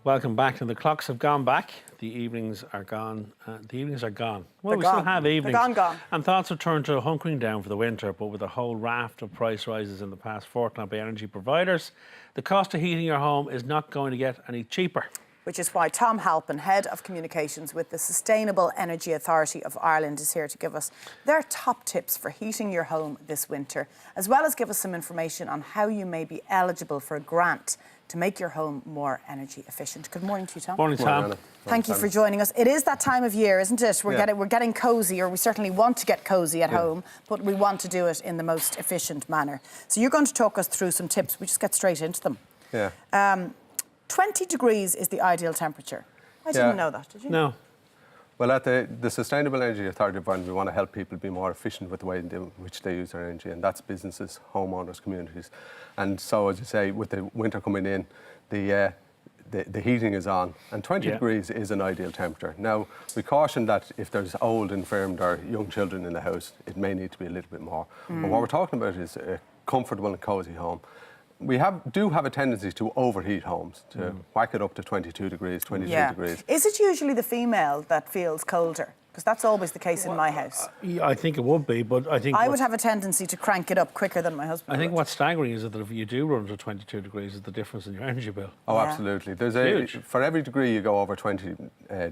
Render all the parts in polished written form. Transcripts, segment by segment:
Welcome back. And the clocks have gone back. The evenings are gone. The evenings are gone. Well, They're we gone. still have evenings. They're gone. And thoughts have turned to hunkering down for the winter, but with a whole raft of price rises in the past fortnight by energy providers, the cost of heating your home is not going to get any cheaper. Which is why Tom Halpin, Head of Communications with the Sustainable Energy Authority of Ireland, is here to give us their top tips for heating your home this winter, as well as give us some information on how you may be eligible for a grant to make your home more energy efficient. Good morning to you, Tom. Morning, Tom. Thank you for joining us. It is that time of year, isn't it? We're getting cosy, or we certainly want to get cosy at home, but we want to do it in the most efficient manner. So you're going to talk us through some tips. We just get straight into them. Yeah. 20 degrees is the ideal temperature. I didn't know that, did you? No. Well, at the Sustainable Energy Authority of Ireland, we want to help people be more efficient with the way in which they use their energy, and that's businesses, homeowners, communities. And so, as you say, with the winter coming in, the heating is on, and 20 degrees is an ideal temperature. Now, we caution that if there's old, infirmed or young children in the house, it may need to be a little bit more. But what we're talking about is a comfortable and cosy home. We do have a tendency to overheat homes, to whack it up to 22 degrees, 23 degrees. Is it usually the female that feels colder? Because that's always the case in my house. I think it would be, but I think... I would have a tendency to crank it up quicker than my husband I think would. what's staggering is that if you do run to 22 degrees, is the difference in your energy bill. Oh, absolutely. There's Huge. For every degree you go over 20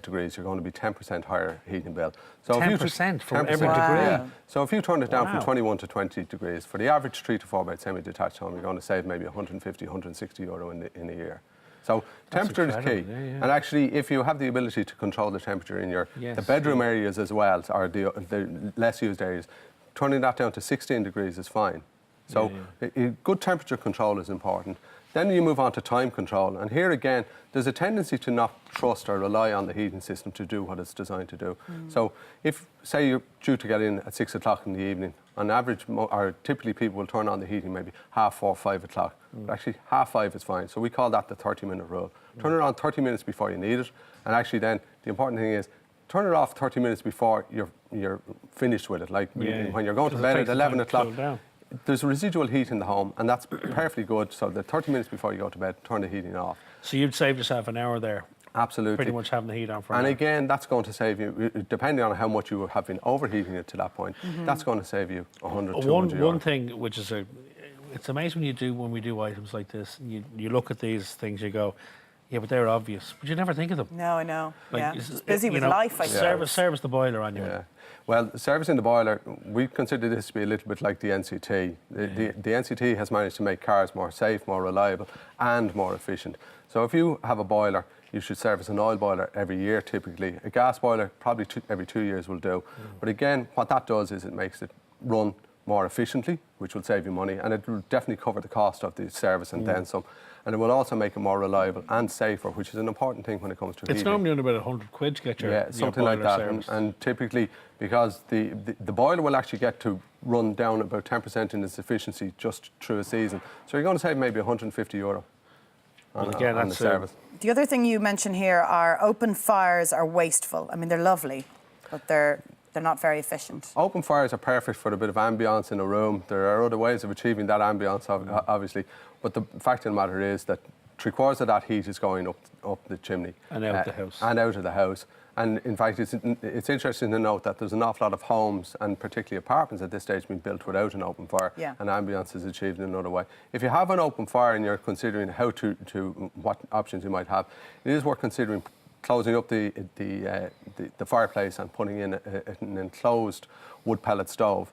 degrees, you're going to be 10% higher heating bill. So 10% from every degree? Yeah. So if you turn it down from 21 to 20 degrees, for the average 3 to 4 bed semi-detached home, you're going to save maybe 150, 160 euro in a year. So temperature is key. And actually, if you have the ability to control the temperature in the bedroom areas as well, or the less used areas, turning that down to 16 degrees is fine. So good temperature control is important. Then you move on to time control. And here again, there's a tendency to not trust or rely on the heating system to do what it's designed to do. So if, say, you're due to get in at 6 o'clock in the evening, on average, or typically people will turn on the heating maybe 4:30, 5 o'clock. But actually, 5:30 is fine. So we call that the 30-minute rule. Turn it on 30 minutes before you need it. And actually then, the important thing is, turn it off 30 minutes before you're finished with it. Like when you're going to bed at 11 o'clock, there's residual heat in the home, and that's perfectly good. So the 30 minutes before you go to bed, turn the heating off. So you'd save yourself an hour there. Absolutely. Pretty much having the heat on for an And hour. again, that's going to save you, depending on how much you have been overheating it to that point, that's going to save you 100, 200 One thing which is it's amazing when we do items like this, you look at these things, you go, yeah, but they're obvious, but you never think of them. No, I know. Like, It's busy with life, I suppose. Service the boiler on you. Yeah. Well, servicing the boiler, we consider this to be a little bit like the NCT. The NCT has managed to make cars more safe, more reliable and more efficient. So if you have a boiler, you should service an oil boiler every year typically. A gas boiler, probably every 2 years will do. But again, what that does is it makes it run more efficiently, which will save you money, and it will definitely cover the cost of the service and then some. And it will also make it more reliable and safer, which is an important thing when it comes to heating. It's normally only about 100 quid to get your something boiler like that. serviced. And typically, because the boiler will actually get to run down about 10% in its efficiency just through a season. So you're going to save maybe 150 euro on the service. The other thing you mention here are open fires are wasteful. I mean, they're lovely, but they're not very efficient. Open fires are perfect for a bit of ambience in a room. There are other ways of achieving that ambience, obviously. But the fact of the matter is that 3/4 of that heat is going up the chimney. And out the house. And out of the house. And in fact, it's interesting to note that there's an awful lot of homes, and particularly apartments at this stage, being built without an open fire. And ambience is achieved in another way. If you have an open fire and you're considering what options you might have, it is worth considering closing up the fireplace and putting in an enclosed wood pellet stove.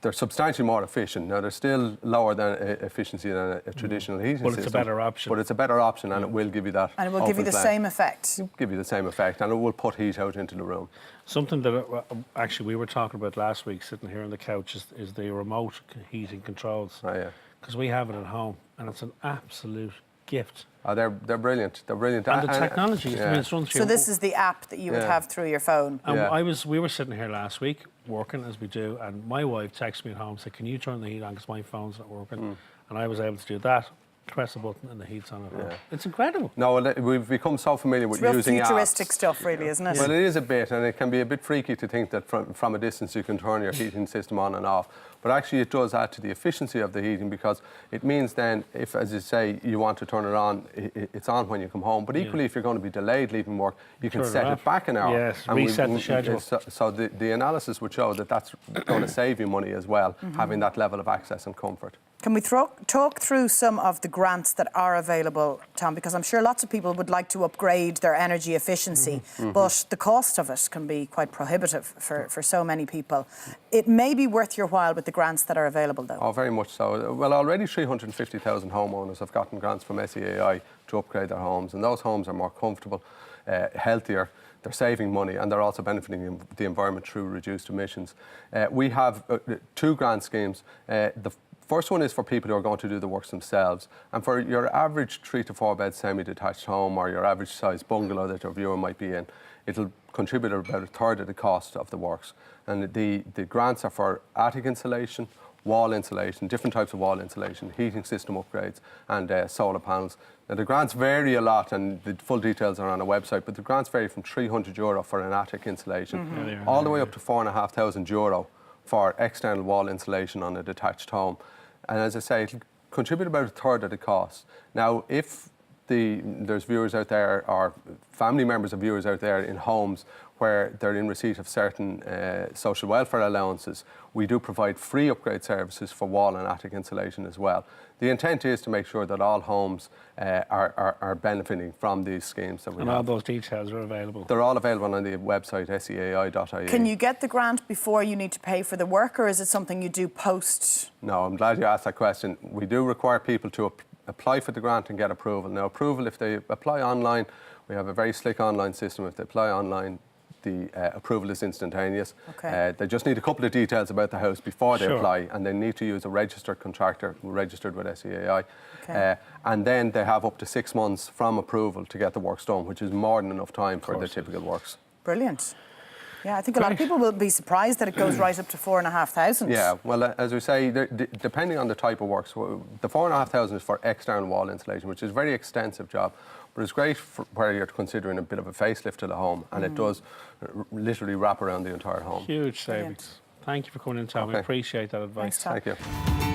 They're substantially more efficient. Now, they're still lower than efficiency than a traditional heating system. But it's a better option. But it's a better option, and it will give you that. And it will give you the same effect. Give you the same effect, and it will put heat out into the room. Something that actually we were talking about last week, sitting here on the couch, is the remote heating controls. Oh, yeah. Because we have it at home, and it's an absolute gift. Oh, they're brilliant. They're brilliant. And the technology, I mean, it's run through. So this is the app that you would have through your phone. And we were sitting here last week working as we do, and my wife texted me at home and said, "Can you turn the heat on because my phone's not working?" And I was able to do that. press a button and the heat's on at home. Yeah. It's incredible. No, we've become so familiar with Real using futuristic apps. stuff, really, isn't it? Well, it is a bit, and it can be a bit freaky to think that from a distance you can turn your heating system on and off. But actually it does add to the efficiency of the heating, because it means then if, as you say, you want to turn it on, it's on when you come home. But equally, if you're going to be delayed leaving work, you can Turn it set off. it back an hour. Yes, reset the schedule. So the analysis would show that that's going to save you money as well, having that level of access and comfort. Can we talk through some of the grants that are available, Tom? Because I'm sure lots of people would like to upgrade their energy efficiency, but the cost of it can be quite prohibitive for so many people. It may be worth your while with the grants that are available, though. Oh, very much so. Well, already 350,000 homeowners have gotten grants from SEAI to upgrade their homes, and those homes are more comfortable, healthier. They're saving money, and they're also benefiting the environment through reduced emissions. We have 2 grant schemes. The first one is for people who are going to do the works themselves, and for your average 3 to 4 bed semi-detached home, or your average size bungalow that your viewer might be in, it'll contribute about a third of the cost of the works. And the grants are for attic insulation, wall insulation, different types of wall insulation, heating system upgrades, and solar panels. Now, the grants vary a lot, and the full details are on our website, but the grants vary from €300 for an attic insulation, all the way up to €4,500 for external wall insulation on a detached home. And as I say, it'll contribute about a third of the cost. Now, if there's viewers out there, or family members of viewers out there in homes where they're in receipt of certain social welfare allowances, we do provide free upgrade services for wall and attic insulation as well. The intent is to make sure that all homes are benefiting from these schemes that we have. And all those details are available. They're all available on the website seai.ie. Can you get the grant before you need to pay for the work, or is it something you do post? No, I'm glad you asked that question. We do require people to apply for the grant and get approval. Now, approval, if they apply online, we have a very slick online system. If they apply online, the approval is instantaneous. Okay. They just need a couple of details about the house before they Sure. apply, and they need to use a registered contractor registered with SEAI. Okay. And then they have up to 6 months from approval to get the works done, which is more than enough time for the typical works. Brilliant. Yeah, I think a lot of people will be surprised that it goes right up to 4,500. Yeah, well, as we say, depending on the type of works, the 4,500 is for external wall insulation, which is a very extensive job, but it's great for where you're considering a bit of a facelift to the home, and it does literally wrap around the entire home. Huge savings. Brilliant. Thank you for coming in, Tom. Okay. We appreciate that advice. Thanks, Tom. Thank you.